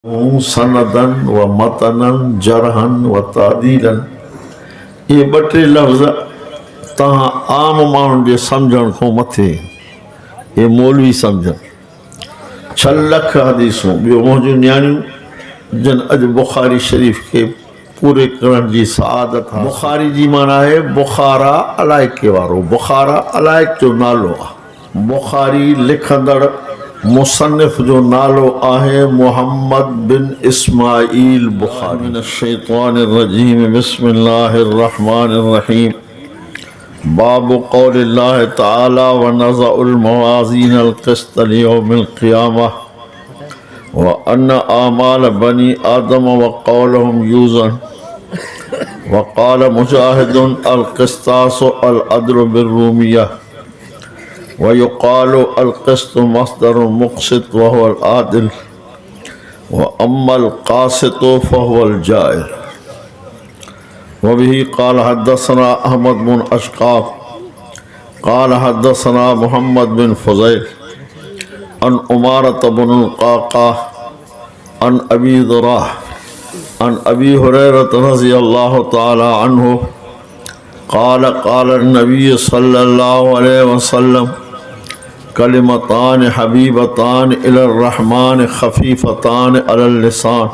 सनदन व मतनन जरहन व तादीलन ये ॿ टे लफ़्ज़ तव्हां आम माण्हुनि जे सम्झण खां मथे ये मौलवी सम्झनि। 6 लख हदीसूं ॿियो मुंहिंजूं न्याणियूं जिन अॼु बुखारी शरीफ़ खे पूरे करण जी सआदत आहे। बुखारी जी माना आहे बुखारा अलाइके वारो। बुखारा अलाइक जो नालो आहे। बुखारी लिखंदड़ मुसन्निफ जो नालो आहे मुहम्मद बिन इस्माईल बुखारी। मिनश्शैतानिर रजीम बिस्मिल्लाहिर रहमानिर रहीम। बाब क़ौलिल्लाहि तआला व नज़अुल मवाज़ीनल क़िस्त लियौमिल क़ियामह व अन्न आमाल बनी आदम व क़ौलहुम यूज़न व क़ाल मुजाहिदुन अल क़िस्तासु अल अदलु बिर्रूमिय्यह व युक़ालु अल क़िस्तु मस्दरुन मुक़सित व हुवल आदिल व अम्मल क़ासितु फ़हुवल जाइर। व बिही क़ाल हद्दसना अहमद बिन अशक़ाफ़ क़ाल हद्दसना मुहम्मद बिन फ़ुज़ैल अन उमारत बिन क़अक़ाह अन अबी ज़ुराह अन अबी हुरैरत रज़ियल्लाहु तआला अन्हु क़ाल क़ाल नबी सल्लल्लाहु अलैहि वसल्लम कलिमतान हबीबतान इलर रहमान खफीफतान अलल लिसान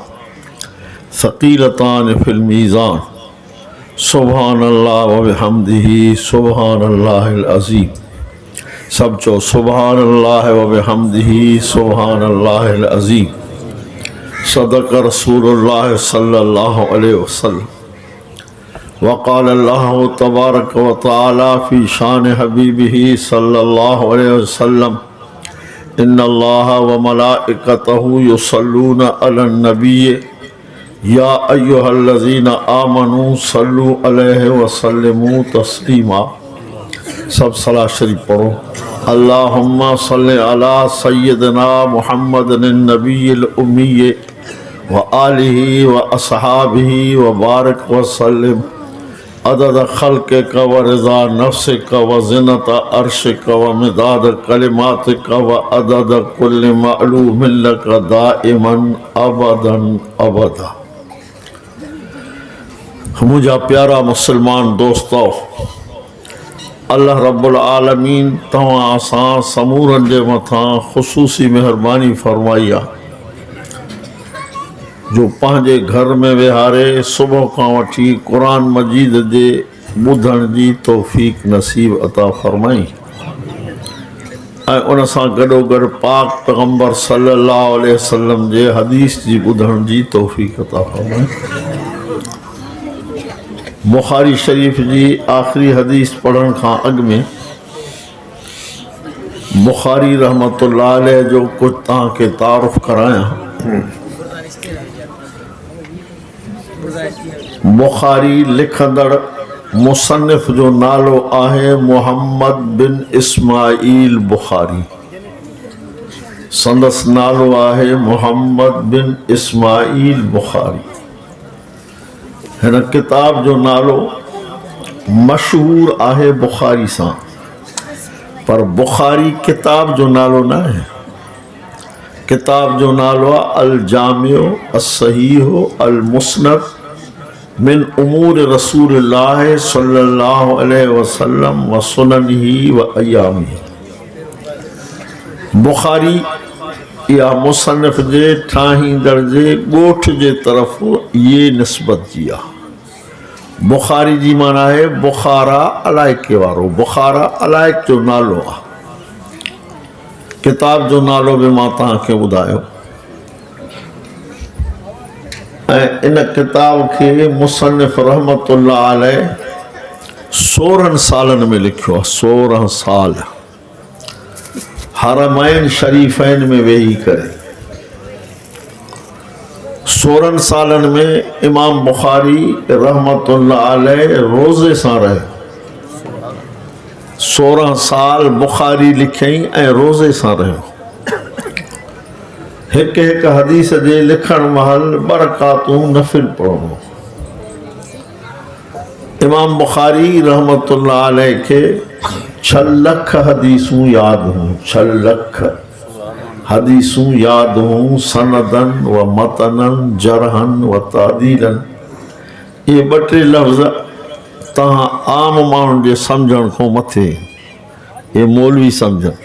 सकीलतान फिल मीज़ान सुबहानल्लाह व बिहम्दिही सुबहानल्लाहिल अज़ीम। सब चो सुबहानल्लाह व बिहम्दिही सुबहानल्लाहिल अज़ीम। सदक़ रसूलुल्लाह सल्लल्लाहु अलैहि वसल्लम। वक़ाल अल्लाहु तबारक व तआला फ़ी शान हबीबिही सल्लल्लाहु अलैहि वसल्लम इन्नल्लाह व मलाइकतहु युसल्लूना अलन नबिय्य या अय्युहल्लज़ीना आमनू सल्लू अलैहि व सल्लिमू तस्लीमा। सब सलात शरीफ पढ़ो। अल्लाहुम्मा सल्लि अला सय्यिदना मुहम्मदिन नबिय्यिल उम्मिय्य व आलिही व अस्हाबिही व बारिक व सल्लिम अदद खल्क़िक व रिज़ा नफ्सिक व ज़िनत अर्शिक व मिदाद कलिमातिक व अदद कुल्लि मअलूमिन लक दाइमन अबदन अबदा। मुझा प्यारा मुसलमान दोस्तों, अल्लाह रब्बुल आलमीन तव्हां असां समूरनि जे मथां ख़ुसूसी मेहरबानी फरमाई आहे जो पंहिंजे घर में विहारे सुबह खां वठी क़ुरान मजीद जे ॿुधण जी तौफ़ीक़ नसीब अता फरमाई ऐं उन सां गॾोगॾु पाक पैगम्बर सल्लल्लाहु अलैहि वसल्लम जे हदीस जी ॿुधण जी तौफ़ीक़ अता फरमाई। बुखारी शरीफ जी आख़िरी हदीस पढ़ण खां अॻु में बुखारी रहमतुल्लाह अलैह जो कुझु तव्हांखे तारुफ़ करायां। बुखारी लिखंदड़ मुसन्निफ जो नालो आहे मुहम्मद बिन इस्माईल बुखारी। संदसि नालो आहे मुहम्मद बिन इस्माईल बुखारी। हिन किताब जो नालो मशहूर आहे बुखारी सां, पर बुखारी किताब जो नालो न आहे। किताब जो नालो आहे अल जामिउ अस्सहीहु अल मुस्नद मिन उमूर रसूलिल्लाह सल्लल्लाहु अलैहि वसल्लम व सुननिही व अय्यामिही। बुखारी या मुसन्निफ जे ठाहींदड़ जे ॻोठ जे तरफ़ ये निस्बत जी आहे। बुखारी जी माना आहे बुखारा अलाइके वारो। बुखारा अलाइक जो नालो आहे। किताब जो नालो बि मां तव्हांखे ॿुधायो ऐं इन किताब खे मुसन्निफ रहमतुल्लाह अलैह 16 सालनि में लिखियो आहे। 16 साल हरमैन शरीफ़ैन में वेही करे 16 सालनि में इमाम बुखारी रहमतुल्लाह अलैह रोज़े सां रहे। 16 साल बुखारी लिखियईं ऐं रोज़े सां रहियो। हिकु हिकु हदीस जे लिखण महल 2 रकातूं नफ़िल पढ़णो। इमाम बुखारी रहमतुल्लाह अलैह खे 6 लख हदीसूं यादि हुयूं। 6 लख हदीसूं यादूं सनदन व मतनन जरहन व तादीलन। ये ॿ टे लफ़्ज़ तव्हां आम माण्हुनि जे सम्झण खां मथे ये मौलवी सम्झनि।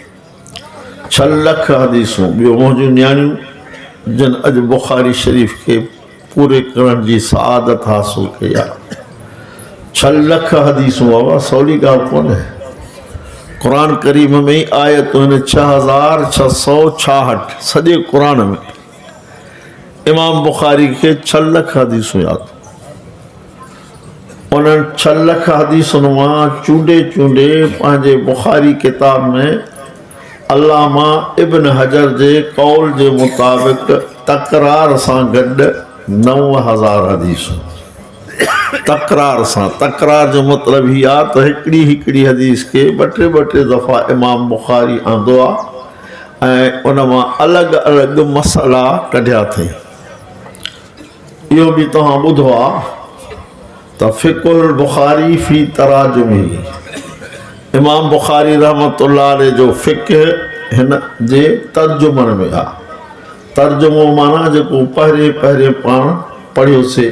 6 लख हदीसूं ॿियो मुंहिंजूं न्याणियूं जिन अॼु बुखारी शरीफ़ खे पूरे करण जी सआदत हासिल कई आहे। 6 लख हदीसूं बाबा सवली ॻाल्हि कोन्हे। क़ुरान करीम में ई आयतूं आहिनि 6666 सॼे क़ुरान में। इमाम बुखारी खे 6 लख हदीसूं यादि। उन्हनि 6 लख हदीसुनि मां चूंडे चूंडे पंहिंजे बुखारी किताब में अल्लामा इब्न हजर जे कौल जे मुताबिक़ तकरार सां गॾु 9000 हदीसूं। तकरार सां, तकरार जो मतिलबु हीअ आहे त हिकिड़ी हदीस खे ॿ टे दफ़ा इमाम बुखारी आंदो आहे ऐं उन मां अलॻि अलॻि मसइला कढिया अथई। इहो बि तव्हां ॿुधो आहे त फ़िक़ुल बुखारी फ़ी तराजुमी, इमाम बुखारी रहमतुल्लाह अलैह जो फ़िक़्ह हिन जे तर्जुमनि में आहे। तर्जुमो माना जेको पहिरें पाण पढ़ियोसीं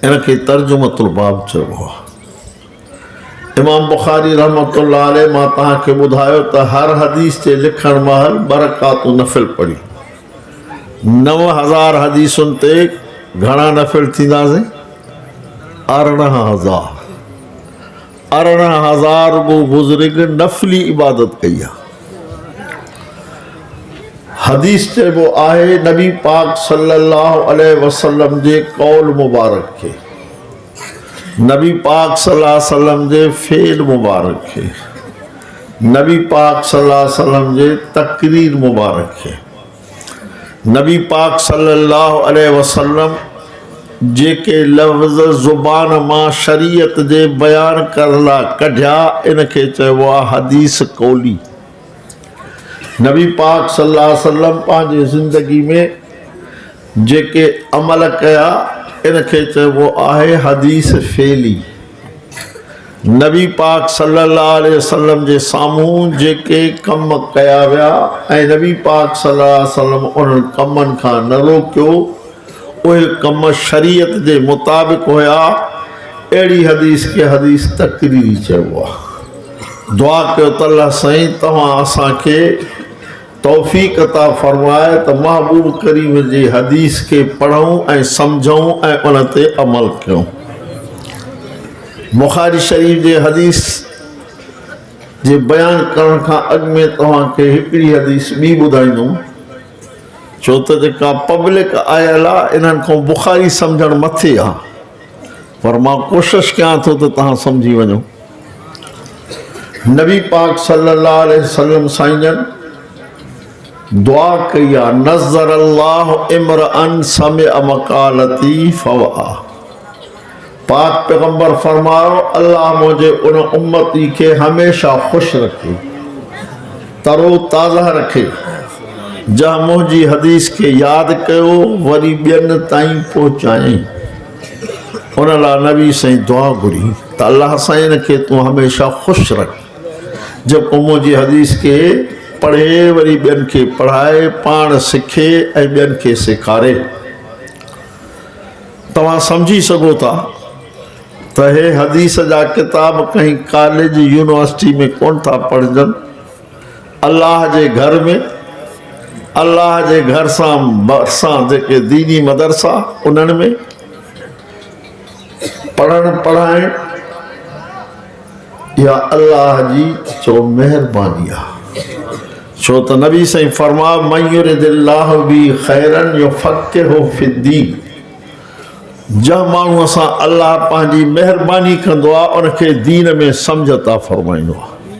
इनखे तर्जुमतुल बाब चइबो आहे। इमाम बुखारी रहमतुल्लाह अलैह मां तव्हांखे ॿुधायो त हर हदीस जे लिखण महिल 2 रकातूं नफ़िल पढ़ी। 9000 हदीसुनि ते घणा नफ़िल थींदासीं? 18000। 18000 रुगो बुज़ुर्ग नफ़िली इबादत कई आहे। हदीस चइबो आहे नबी पाक सल्लल्लाहु अलैहि वसल्लम जे कौल मुबारक खे, नबी पाक सल्लल्लाहु अलैहि वसल्लम जे फ़ेल मुबारक खे, नबी पाक सल्लल्लाहु अलैहि वसल्लम जे तकरीर मुबारक खे, नबी पाक सल्लल्लाहु अलैहि वसल्लम जेके लफ़्ज़ ज़ुबान मां शरीयत जे बयान करण लाइ कढिया इनखे चइबो आहे हदीस कौली। नबी पाक सल्लल्लाहु अलैहि वसल्लम पंहिंजी ज़िंदगी में जेके अमल कया इनखे चइबो आहे हदीस फ़ेली। नबी पाक सल्लल्लाहु अलैहि वसल्लम जे साम्हूं जेके कम कया विया ऐं नबी पाक सल्लल्लाहु अलैहि वसल्लम उन्हनि कमनि खां न रोकियो, उहे कम शरीयत जे मुताबिक़ हुया, अहिड़ी हदीस खे हदीस तकरीरी चइबो आहे। दुआ कयो त अल्लाह साईं तव्हां असांखे तौफ़ीक़ अता फ़रमाए त महबूब करीम जी हदीस खे पढ़ूं ऐं सम्झूं ऐं उन ते अमल कयूं। बुखारी शरीफ़ जे हदीस जे बयान करण खां अॻु में तव्हांखे हिकिड़ी हदीस ॿी ॿुधाईंदुमि, छो त जेका पब्लिक आयल आहे इन्हनि खां बुखारी सम्झणु मथे आहे, पर मां कोशिशि कयां थो त तव्हां सम्झी वञो। नबी पाक सल्लल्लाहु अलैहि वसल्लम साईं जन दुआ कई आहे, नज़र अल्लाह इमरअन समिअ मक़ालती फवआ। पाक पैगंबर फरमायो अल्लाह मुंहिंजे उन उम्मती खे हमेशा ख़ुशि रखे, तरो ताज़ा रखे, जंहिं मुंहिंजी हदीस खे यादि कयो वरी ॿियनि ताईं पहुचायईं। उन लाइ नबी साईं दुआ घुरी त अल्लाह साईं इनखे तूं हमेशा ख़ुशि रख, जेको मुंहिंजी हदीस खे पढ़े वरी ॿियनि खे पढ़ाए, पाण सिखे ऐं ॿियनि खे सेखारे। तव्हां सम्झी सघो था त हे हदीस जा किताब कंहिं कॉलेज यूनिवर्सिटी में कोन था पढ़जनि, अल्लाह जे घर में, अल्लाह जे घर सां भरिसां जेके दीनी मदरसा उन्हनि में पढ़णु पढ़ाइण इहा अल्लाह जी चो महिरबानी आहे। छो त नबी साईं फरमा मन युरिदिल्लाहु बि खैरन युफ़क़िहु फ़िद्दीन, जंहिं माण्हूअ सां अल्लाह पंहिंजी महिरबानी कंदो आहे उनखे दीन में सम्झ था फ़रमाईंदो आहे।